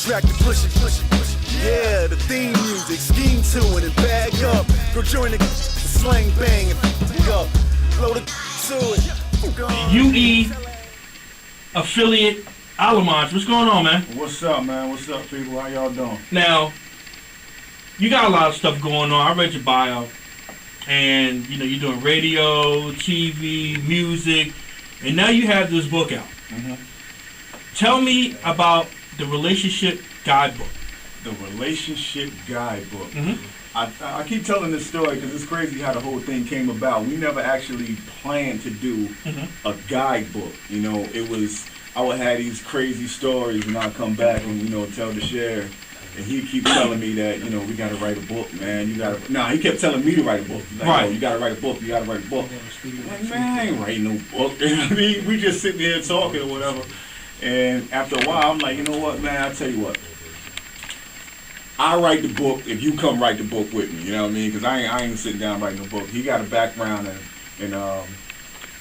track to push it. Yeah, the theme music, scheme to it and bag up. Go join the slang bang and up. Blow the to it. UE affiliate Alamaj. What's going on, man? What's up, man? What's up, people? How y'all doing? Now, you got a lot of stuff going on. I read your bio. And, you know, you're doing radio, TV, music. And now you have this book out. Mm-hmm. Tell me about the Relationship Guidebook. The Relationship Guidebook. Mm-hmm. I keep telling this story because it's crazy how the whole thing came about. We never actually planned to do a guidebook. You know, it was, I would have these crazy stories and I'd come back and, you know, tell the share. And he keep telling me that, you know, we got to write a book, man. He kept telling me to write a book. Like, right. Oh, you got to write a book. You got to write a book. I'm like, man, I ain't writing no book. I mean, we just sitting there talking or whatever. And after a while, I'm like, you know what, man? I'll tell you what. I write the book if you come write the book with me. You know what I mean? Because I ain't sitting down writing a book. He got a background in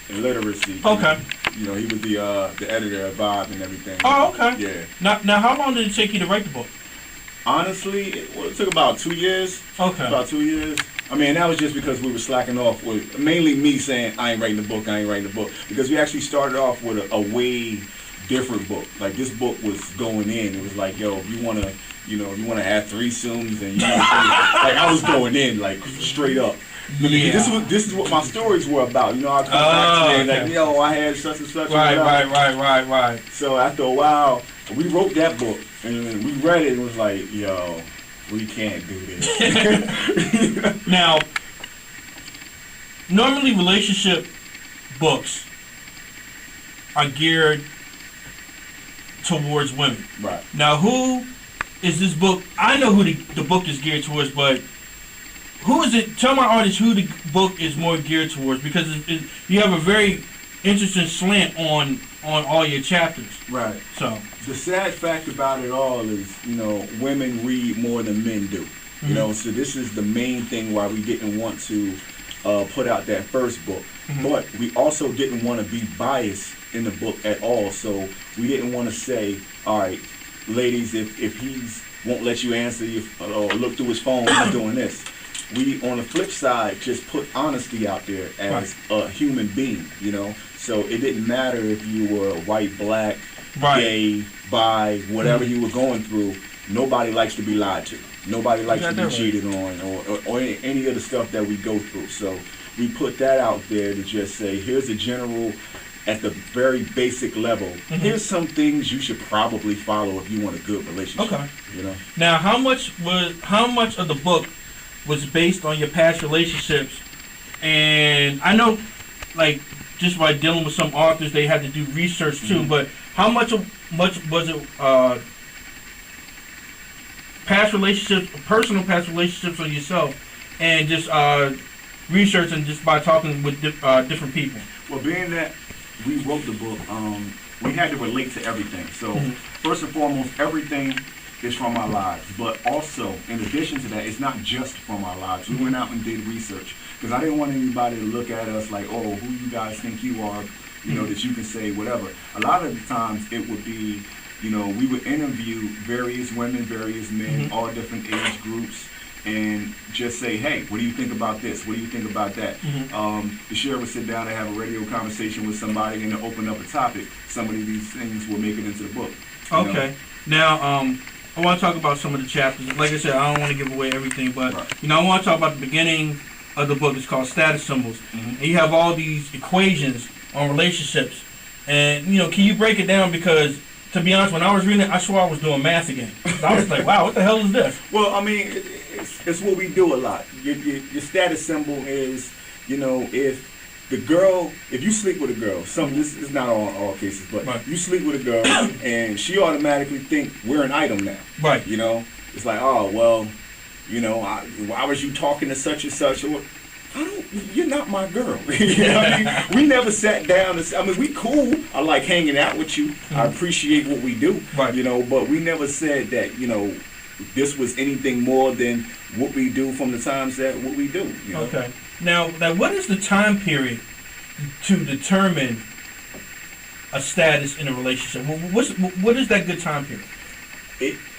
literacy. Okay. You know, he was the editor of Vibe and everything. Oh, okay. Yeah. Now, how long did it take you to write the book? Honestly, it took about 2 years. Okay. About 2 years. I mean, that was just because we were slacking off with mainly me saying I ain't writing the book. Because we actually started off with a way different book. Like this book was going in. It was like, yo, if you wanna have threesomes and like I was going in like straight up. Yeah. This is what my stories were about. You know, I come back to it, like, yo, I had such and such. Right. So after a while, we wrote that book and we read it and was like, yo, we can't do this. Now, normally relationship books are geared towards women. Right. Now, who is this book? I know who the book is geared towards, but who is it? Tell my audience who the book is more geared towards, because you have a very interesting slant on all your chapters. Right. So the sad fact about it all is, you know, women read more than men do. You know, so this is the main thing why we didn't want to put out that first book. But we also didn't want to be biased in the book at all. So we didn't want to say, all right, ladies, if he's won't let you answer or look through his phone, he's doing this. We, on the flip side, just put honesty out there as a human being, you know. So it didn't matter if you were white, black, gay, bi, whatever you were going through. Nobody likes to be lied to. Nobody likes to be cheated on or any of the stuff that we go through. So we put that out there to just say, here's a general, at the very basic level, here's some things you should probably follow if you want a good relationship. Okay. You know. Now, how much of the book was based on your past relationships? And I know, like, just by dealing with some authors, they had to do research too. But how much was it personal past relationships on yourself, and just research and just by talking with different people? Well, being that we wrote the book, we had to relate to everything. So first and foremost, everything is from our lives. But also, in addition to that, it's not just from our lives. We went out and did research because I didn't want anybody to look at us like, oh, who you guys think you are, you know, that you can say whatever. A lot of the times it would be, you know, we would interview various women, various men, all different age groups, and just say, hey, what do you think about this? What do you think about that? The sheriff would sit down and have a radio conversation with somebody and to open up a topic. Some of these things will make it into the book. Okay. Now, I want to talk about some of the chapters. Like I said, I don't want to give away everything, but you know, I want to talk about the beginning of the book. It's called Status Symbols, and you have all these equations on relationships. And you know, can you break it down? Because to be honest, when I was reading it, I swore I was doing math again. I was like, wow, what the hell is this? Well, I mean, it's what we do a lot. Your status symbol is, you know, if you sleep with a girl, this is not all cases, but you sleep with a girl and she automatically think we're an item now. Right. You know, it's like, oh, well, you know, why was you talking to such and such? You're not my girl. You know what I mean? We never sat down we cool. I like hanging out with you. I appreciate what we do. Right. You know, but we never said that, you know, this was anything more than what we do from the times that what we do. You know? Okay. Now, what is the time period to determine a status in a relationship? What is that good time period?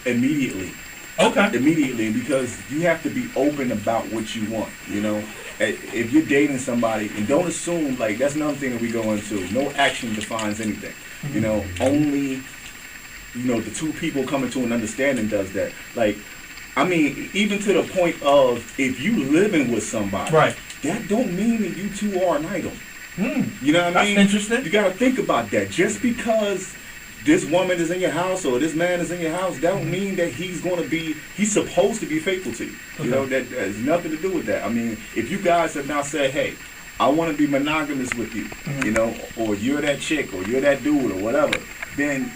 Immediately. Okay. Immediately, because you have to be open about what you want, you know. If you're dating somebody, and don't assume, like, that's another thing that we go into, no action defines anything. You know, only, you know, the two people coming to an understanding does that. Like, I mean, even to the point of, if you living with somebody, right, that don't mean that you two are an item. You know what I mean? That's interesting. You got to think about that. Just because this woman is in your house or this man is in your house, that don't mean that he's supposed to be faithful to you. You know, that has nothing to do with that. I mean, if you guys have now said, hey, I want to be monogamous with you, you know, or you're that chick or you're that dude or whatever, then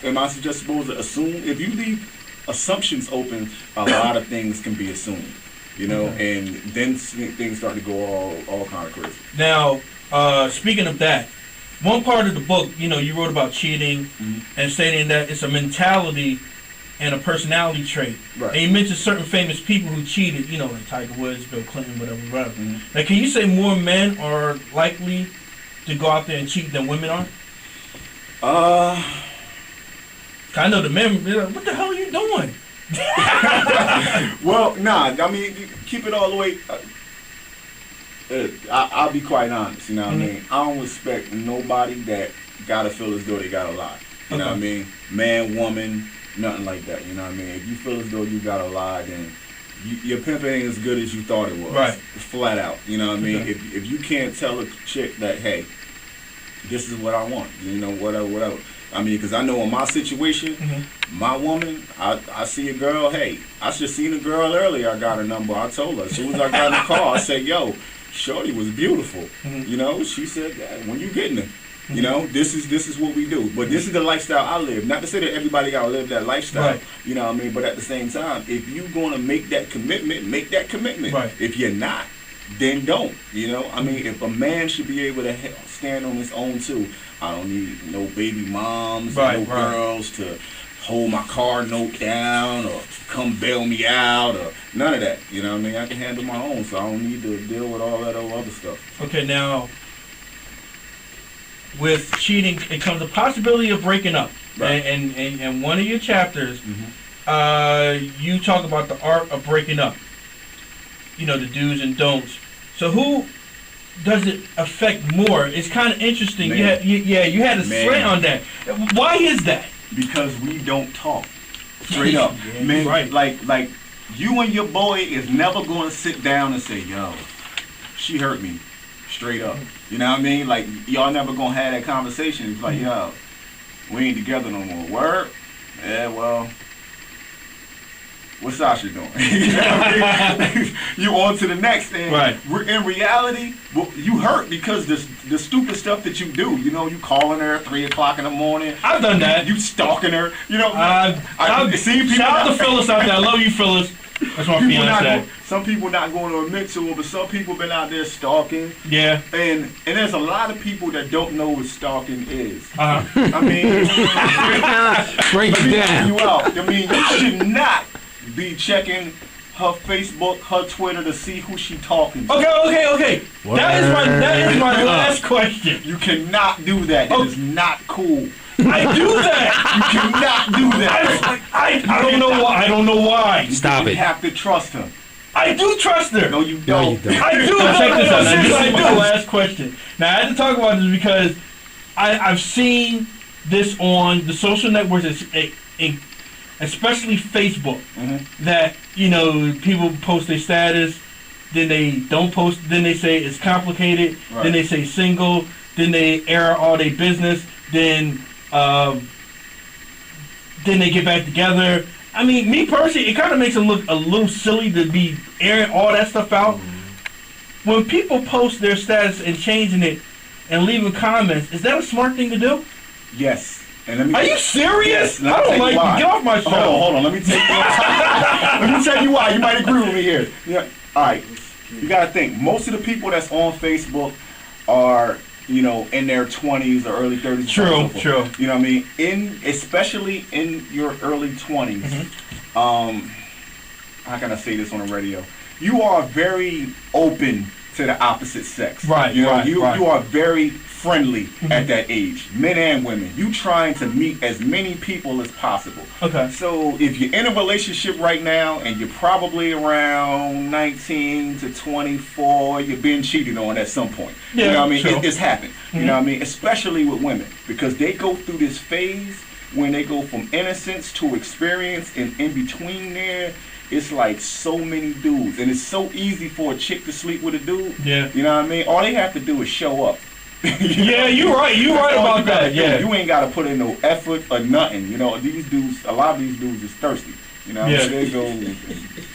am I just supposed to assume? If you leave assumptions open, a lot of things can be assumed, you know, and then things start to go all kind of crazy. Now, speaking of that, one part of the book, you know, you wrote about cheating and stating that it's a mentality and a personality trait. Right. And you mentioned certain famous people who cheated, you know, like Tiger Woods, Bill Clinton, whatever. Now, can you say more men are likely to go out there and cheat than women are? I know the men, they're like, what the hell are you doing? Well, nah, I mean, keep it all the way. I'll be quite honest, you know what I mean? I don't respect nobody that gotta feel as though they gotta lie. You know what I mean? Man, woman, nothing like that, you know what I mean? If you feel as though you gotta lie, then your pimping ain't as good as you thought it was. Right. Flat out, you know what I mean? If you can't tell a chick that, hey, this is what I want, you know, whatever. I mean, because I know in my situation, my woman, I see a girl, hey, I just seen a girl earlier, I got her number, I told her. As soon as I got in the car, I said, yo, shorty was beautiful. You know, she said, when you getting it? You know, this is what we do. But this is the lifestyle I live. Not to say that everybody got to live that lifestyle. Right. You know what I mean? But at the same time, if you're going to make that commitment, make that commitment. Right. If you're not, then don't. You know, I mean, if a man should be able to stand on his own too, I don't need no baby moms or no girls to hold my car note down or come bail me out or none of that. You know what I mean? I can handle my own, so I don't need to deal with all that other stuff. Okay, now, with cheating, it comes the possibility of breaking up. Right. And one of your chapters, you talk about the art of breaking up. You know, the do's and don'ts. So who does it affect more? It's kind of interesting. You had a slant on that. Why is that? Because we don't talk. Straight up. Man, right. Like you and your boy is never going to sit down and say, yo, she hurt me. Straight up. You know what I mean? Like, y'all never going to have that conversation. It's like, yo, we ain't together no more. Word? Yeah, well, what's Sasha doing? You know what I mean? You on to the next. And in reality, well, you hurt because the stupid stuff that you do. You know, you calling her at 3 o'clock in the morning. I've done that. You stalking her. You know, I've seen people. Shout out to Phyllis out there. I love you, Phyllis. That's my fiance. Some people not going to admit to it, but some people been out there stalking. Yeah. And there's a lot of people that don't know what stalking is. I mean, break it down. You out. I mean, you should not be checking her Facebook, her Twitter to see who she talking to. Okay. That is my last question. You cannot do that. That is not cool. I do that. You cannot do that. I don't know why. I don't know why. Stop it. You have to trust her. I do trust her. No, you don't. No, you don't. I do. Check this out. I do. My last question. Now, I had to talk about this because I've seen this on the social networks, especially Facebook, that, you know, people post their status, then they don't post, then they say it's complicated, then they say single, then they air all their business, then they get back together. I mean, me personally, it kind of makes it look a little silly to be airing all that stuff out. When people post their status and changing it and leaving comments, is that a smart thing to do? Yes. And Are you serious? Yes, I don't like you. Get off my show. Hold on. Let me tell you why. You might agree with me here. Yeah. All right. You got to think. Most of the people that's on Facebook are, you know, in their 20s or early 30s. True. You know what I mean? Especially in your early 20s. How can I say this on the radio? You are very open to the opposite sex. Right, You know, right, you right. you are very friendly at that age, men and women. You trying to meet as many people as possible. Okay. So if you're in a relationship right now and you're probably around 19 to 24, you're being cheated on at some point. Yeah, you know what I mean? sure. It's happened. You know what I mean? Especially with women, because they go through this phase when they go from innocence to experience, and in between there, it's like so many dudes, and it's so easy for a chick to sleep with a dude. Yeah. You know what I mean? All they have to do is show up. Yeah, you're right. You're That's right all about you gotta that. do. Yeah. You ain't gotta put in no effort or nothing. You know, these dudes, a lot of these dudes is thirsty. You know, Yeah. they go and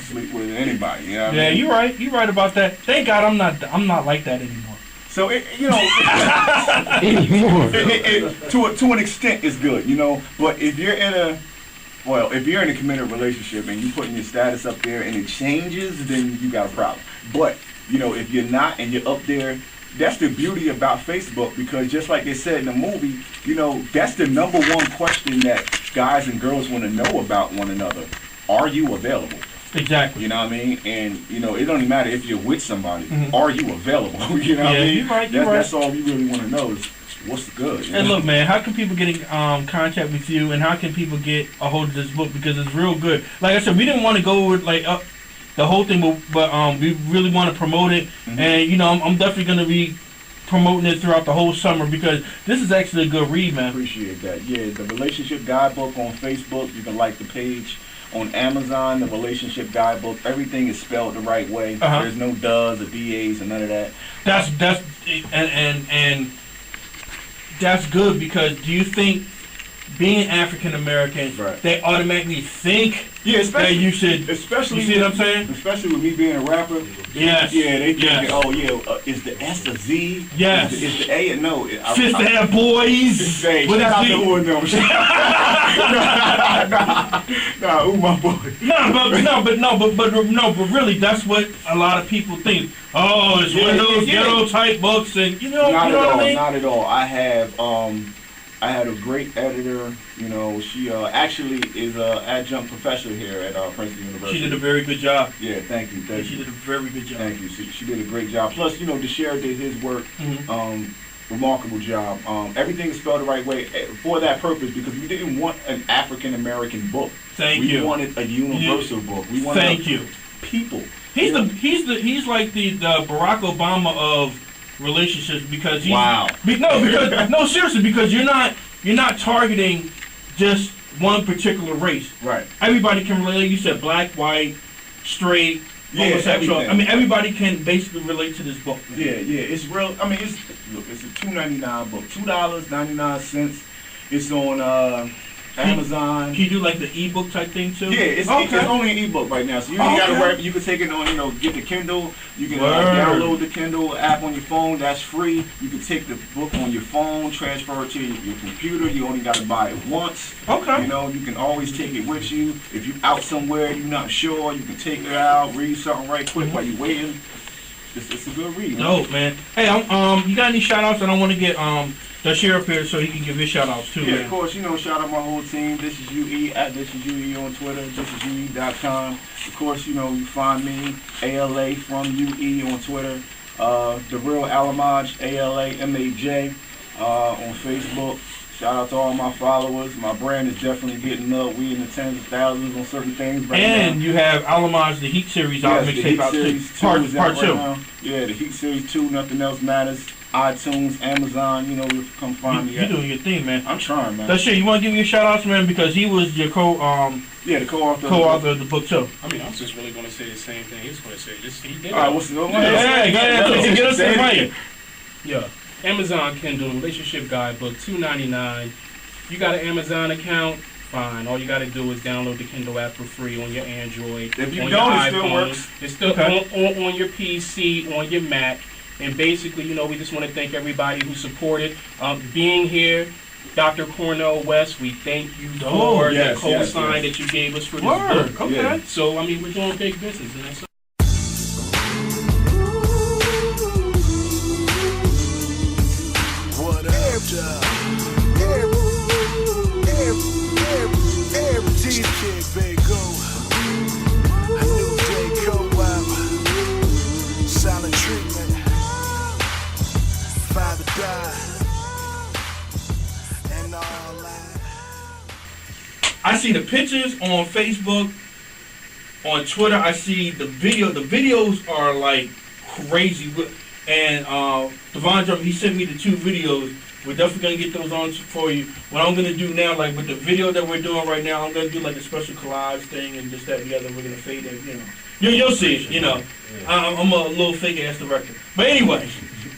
sleep with anybody. You know what I Yeah, mean? you're right. You're right about that. Thank God I'm not like that anymore. So you know, Anymore. to an extent, it's good. You know, but if you're in a committed relationship and you putting your status up there and it changes, then you got a problem. But you know, if you're not and you're up there, that's the beauty about Facebook, because just like they said in the movie, you know, that's the number one question that guys and girls want to know about one another. Are you available? Exactly. You know what I mean? And, you know, it don't even matter if you're with somebody. Are you available? You know what I mean? You're right, you're right. That's all we really want to know is what's good. You And know? look, man, how can people get in contact with you, and how can people get a hold of this book? Because it's real good. Like I said, we didn't want to go with the whole thing, but we really want to promote it. And, you know, I'm definitely going to be promoting it throughout the whole summer, because this is actually a good read, man. Appreciate that. Yeah, the Relationship Guidebook on Facebook. You can like the page. On Amazon, the Relationship Guidebook, everything is spelled the right way. There's no does or DAs or none of that. And that's good, because do you think being African American, Right. they automatically think Yeah, that especially you should? especially You see what I'm saying? Especially with me being a rapper. Yes. Yeah, they think, Yes. oh yeah, is the S a Z? Yes. Is the A a no? Fist to have boys. Say, What shout out is to the- who them. Nah, who my boy? But really, that's what a lot of people think. Oh, it's one of those ghetto type books, and you know, Not you know at what all. I mean? Not at all. I had a great editor. You know, she actually is an adjunct professor here at Princeton University. She did a very good job. Yeah, thank you. She did a very good job. Thank you. She did a great job. Plus, you know, DeShera did his work. Remarkable job. Everything is spelled the right way for that purpose, because we didn't want an African American book. Thank we you. We wanted a universal book. We wanted Thank you. people. He's like the Barack Obama of relationships, because he's Wow. No, seriously, because you're not targeting just one particular race. Right. Everybody can relate. Like you said, black, white, straight, homosexual. everything. I mean, everybody can basically relate to this book. Man. Yeah. It's real. I mean, it's a $2.99 book. $2.99. It's on Amazon. Can you do like the ebook type thing too? Yeah, it's only an ebook right now, so you ain't gotta worry. You can take it on, you know, get the Kindle. You can download the Kindle app on your phone. That's free. You can take the book on your phone, transfer it to your computer. You only gotta buy it once. Okay. You know, you can always take it with you. If you're out somewhere, you're not sure, you can take it out, read something right quick while you're waiting. It's a good read. Dope, man. Hey, you got any shout outs? And I want to get the sheriff here so he can give his shout outs too. Yeah, man. of course, you know, shout out my whole team. This is UE at This Is UE on Twitter, thisisue.com. Of course, you know, you find me, ALA from UE on Twitter. The Real Alamaj, ALAMAJ, on Facebook. Shout out to all my followers. My brand is definitely getting up. We in the tens of thousands on certain things right now. And you have Alamaj, the Heat series out, Yes, the mixtape Heat out too. Series 2 is out Part right 2. now. Yeah, the Heat Series 2, Nothing Else Matters. iTunes, Amazon, you know, you come find me. You're doing your thing, man. I'm trying, man. That's shit. You want to give me a shout outs, man, because he was your the co-author of the book too. I mean, I'm just really going to say the same thing he's going to say. Just he did. All right, what's the one? Hey, go ahead. Get us in right. Yeah. Amazon Kindle Relationship Guidebook, $2.99. You got an Amazon account? Fine. All you got to do is download the Kindle app for free on your Android. If you on don't, your it still iPhone. works. It's still on your PC, on your Mac. And basically, you know, we just want to thank everybody who supported being here. Dr. Cornell West, we thank you for the co-sign that you gave us for this book. Okay. Yeah. So, I mean, we're doing big business, and that's What up, job? Every cheesecake, bagel. A new day, co-op. Silent treatment. And all that. I see the pictures on Facebook, on Twitter. I see the video. The videos are like crazy. And Devon Drum, he sent me the 2 videos. We're definitely gonna get those on for you. What I'm gonna do now, like with the video that we're doing right now, I'm gonna do like a special collage thing and just that and the other. We're gonna fade it, you know. You'll see it, you know. I'm a little fake ass director. But anyway,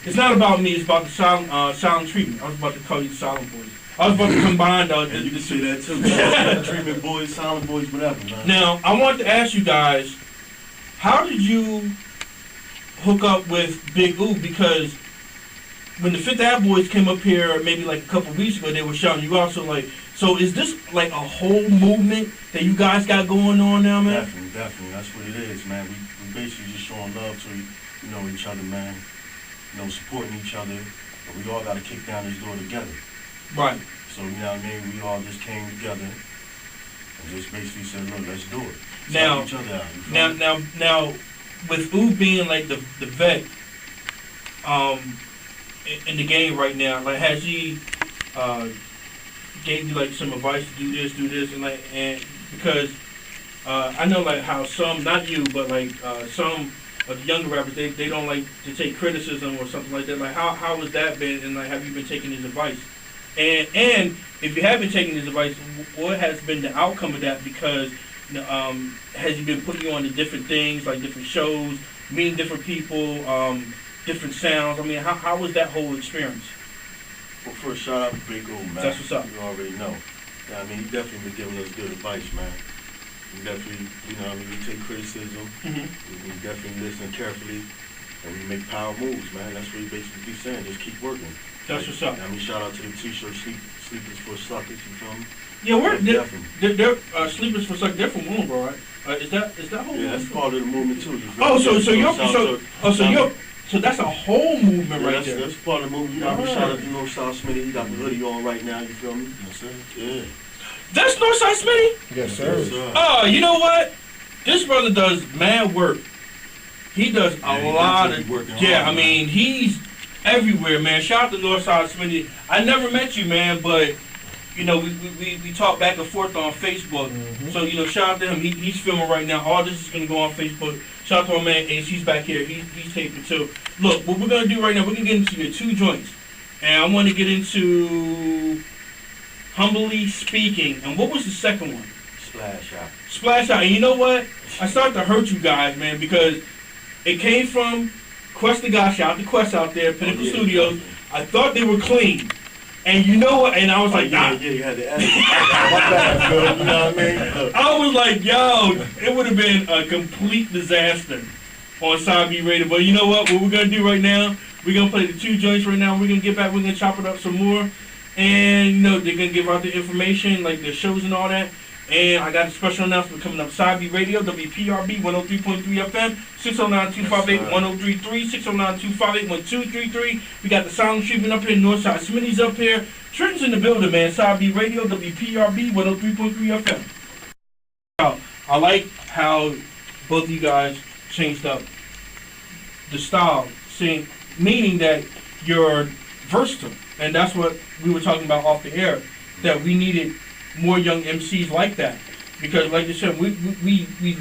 it's not about me. It's about the silent treatment. I was about to call you the silent boys. I was about to combine the. And you can see that too. Treatment boys, silent boys, whatever, man. Now, I wanted to ask you guys, how did you hook up with Big Oo? Because when the Fifth Ave boys came up here maybe like a couple weeks ago, they were shouting you out. So like, so is this like a whole movement that you guys got going on now, man? Definitely. That's what it is, man. We basically just showing love to each other, man. Supporting each other. But we all got to kick down this door together. Right. So you know what I mean. We all just came together and just basically said, look, let's do it. Now, each other out, now, with Oo being like the vet, in the game right now, like has he gave you like some advice to do this, and because I know like how some, not you, but like some of the younger rappers, they don't like to take criticism or something like that. Like how has that been, and like have you been taking his advice? And if you have been taking his advice, what has been the outcome of that? Because has he been putting you on to different things, like different shows, meeting different people, different sounds? I mean, how was that whole experience? Well, first, shout out to Big O, man. That's what's up. You already know. I mean, he definitely been giving us good advice, man. We definitely, we take criticism. Mm-hmm. We definitely listen carefully, and we make power moves, man. That's what he basically keeps saying. Just keep working. That's what's up. I mean, shout out to the T-shirt Sleepers for Suckers. You feel me? Yeah, they're definitely. Sleepers for Suckers. They're from Willingboro, right? Is that whole? Yeah, that's part of the movement too. So that's a whole movement right there. That's part of the movement. All right. Shout out to Northside Smitty. He got the hoodie on right now. You feel me? Yes, sir. Yeah. That's Northside Smitty? Yes, sir. Yes, sir. Oh, you know what? This brother does mad work. He does a lot of working yeah. hard, I mean, he's everywhere, man. Shout out to Northside Smitty. I never met you, man, but we talk back and forth on Facebook. Mm-hmm. So shout out to him. He's filming right now. All this is gonna go on Facebook. Shout out to our man Ace. He's back here. He's taping too. Look, what we're gonna do right now, we're gonna get into your 2 joints, and I want to get into Humbly Speaking. And what was the second one? Splash Out. And you know what? I started to hurt you guys, man, because it came from Quest the God. Shout out to Quest out there, Pinnacle Studios. I thought they were clean. And you know what? And I was like, nah. Yeah, you had to edit. My bad, Phil. You know what I mean? I was like, yo, it would have been a complete disaster on Side B Radio. But you know what? What we're going to do right now, we're going to play the 2 joints right now. We're going to get back. We're going to chop it up some more. And, they're going to give out the information, like the shows and all that. And I got a special announcement coming up. Side B Radio, WPRB 103.3 FM, 609-258-1033, 609-258-1233. We got the silent treatment up here, Northside Smitty's up here. Trenton's in the building, man. Side B Radio, WPRB 103.3 FM. I like how both of you guys changed up the style, meaning that you're versatile. And that's what we were talking about off the air, that we needed more young MCs like that, because like you said, we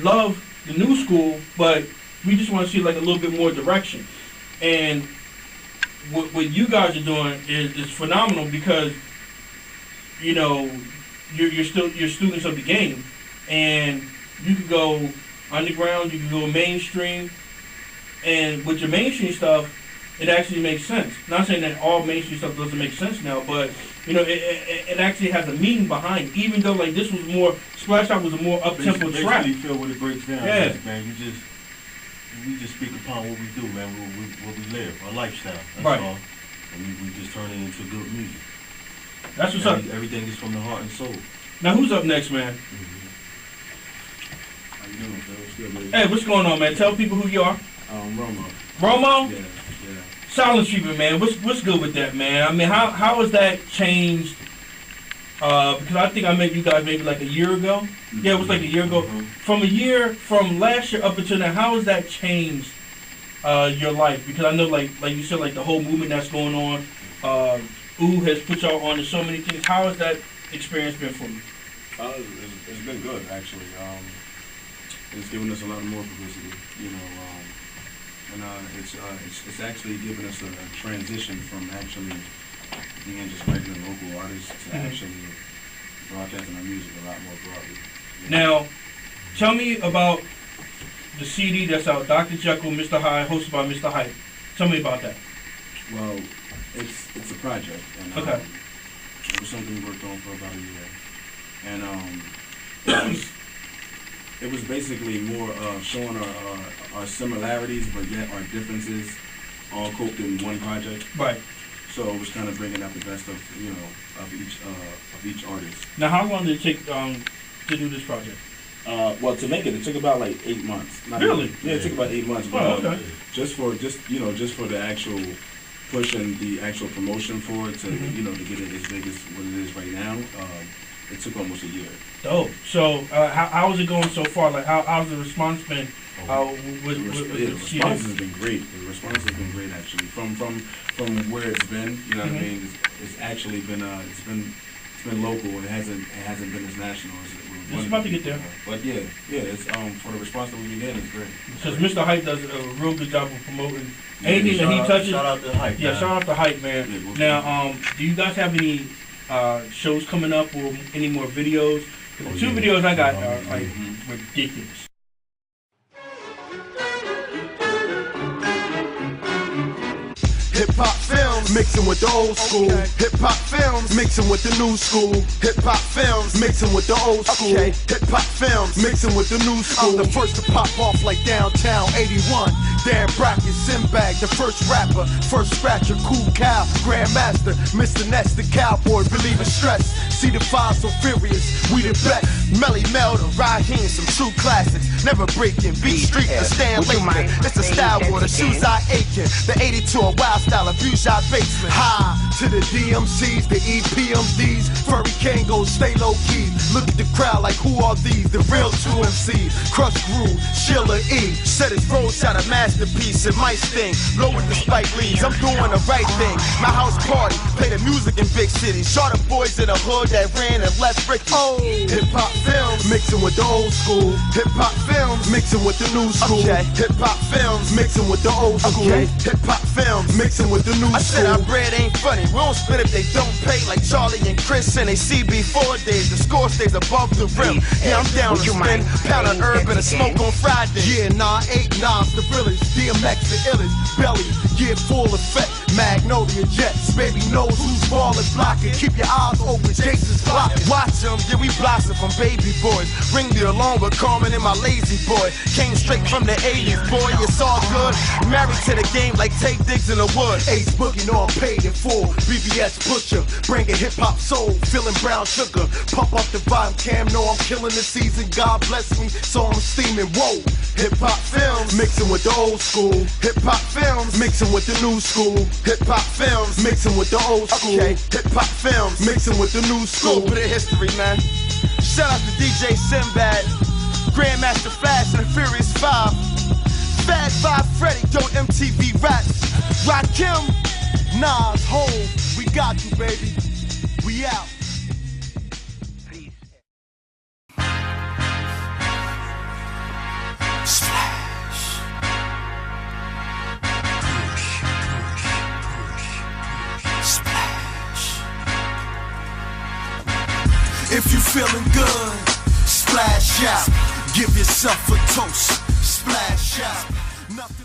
love the new school, but we just want to see like a little bit more direction. And what you guys are doing is phenomenal, because you're students of the game, and you could go underground, you could go mainstream, and with your mainstream stuff, it actually makes sense. Not saying that all mainstream stuff doesn't make sense now, but it actually has a meaning behind it. Even though like this was more, Splash Out was a more up-tempo track. Basically feel what it breaks down. Yeah. Man, we just speak upon what we do, man, what we live, our lifestyle. That's right. all. And we just turn it into good music. That's what's up. Everything is from the heart and soul. Now who's up next, man? How you doing, Phil? What's good, baby? Hey, what's going on, man? Tell people who you are. Romo. Romo? Yeah. Silent treatment, man. What's good with that, man? I mean, how has that changed? Because I think I met you guys maybe like a year ago. Mm-hmm. Yeah, it was like a year ago. Mm-hmm. From last year up until now, how has that changed your life? Because I know, like you said, like the whole movement that's going on. Ooh has put y'all on to so many things. How has that experience been for you? It's been good, actually. It's given us a lot more publicity, you know, and it's actually given us a transition from actually being just regular local artists to actually broadcasting our music a lot more broadly. You know? Now, tell me about the CD that's out, Dr. Jekyll, Mr. Hyde, hosted by Mr. Hyde. Tell me about that. Well, it's a project, and Okay. it was something we worked on for about a year, and it was basically more showing our similarities, but yet our differences, all cooked in one project. Right. So it was kind of bringing out the best of of each artist. Now, how long did it take to do this project? Well, to make it took about like 8 months. Really? Yeah, it took about 8 months. But, Oh, okay. just for the actual push and the actual promotion for it to to get it as big as what it is right now, it took almost a year. Dope. So, how is it going so far? Like, how's the response been? With The the response has been great. The response has been great, actually. From where it's been, you know what I mean. It's actually been it's been local. It hasn't been as national as it was. It's about to get there. But yeah, it's for the response that we've been getting, it's great. Because Mr. Hype does a real good job of promoting anything that he touches. Shout out to Hype. Yeah, man. shout out to Hype, man. Yeah, we'll Now, do you guys have any shows coming up or any more videos? 'Cause the two videos I got are like ridiculous. Hip hop films mixing with the old school. Hip hop films mixing with the new school. Hip hop films mixing with the old school. Hip hop films mixing with the new school. I'm the first to pop off like Downtown 81. Dan Brackett, Sinbad, the first rapper, first scratcher, Cool Cow, Grandmaster, Mr. Ness, the cowboy, relieving stress. See the five so furious, we the best. Melly Mel, the Raheem, some true classics. Never breaking, beat street to stand late. It's the style war, the shoes I aching. The 82 a wild style of view shot basement. High to the DMCs, the EPMDs. Furry Kango, stay low key. Look at the crowd like who are these? The real 2MCs. Crush Groove, Sheila E. Said his road shot a masterpiece. It might sting. Low with the Spike Lees. I'm doing the right thing. My house party, play the music in big cities. Shot the boys in the hood that ran and left brick. Oh, hip hop films mixing with the old school. Hip hop films mixing with the new school. Hip hop films mixing with the old school. Hip hop films mixing with the new school. I said our bread ain't funny. We don't spit if they don't pay, like Charlie and Chris and they CB4 days. The score stays above the rim. Yeah, I'm down to spin. Pound of herb and a smoke on Friday. Yeah, nah, 8 knobs, the realest. DMX the illest. Belly, yeah, full effect. Magnolia Jets. Baby knows who's ballin', blocking. Keep your eyes open, Jason's blocking. Watch them, yeah, we blossom from baby boys. Ring the alarm with Carmen and my lazy boy. Came straight from the 80s, boy, it's all good. Married to the game like Take Digs in the wood. Ace Boogie, know I'm paid in full. BBS Butcher, bringing hip hop soul. Feeling brown sugar. Pump up the vibe cam, know I'm killing the season. God bless me, so I'm steaming. Whoa, hip hop films mixing with the old school. Hip hop films mixing with the new school. Hip hop films mixing with the old school. Hip hop films mixing with the new school. Little bit of history, man. Shout out to DJ Sinbad, Grandmaster Flash and the Furious 5. Fat 5 Freddy, yo MTV Raps. Rakim, Nas, Hove, we got you, baby. We out. If you feeling good, splash out. Give yourself a toast, splash out. Nothing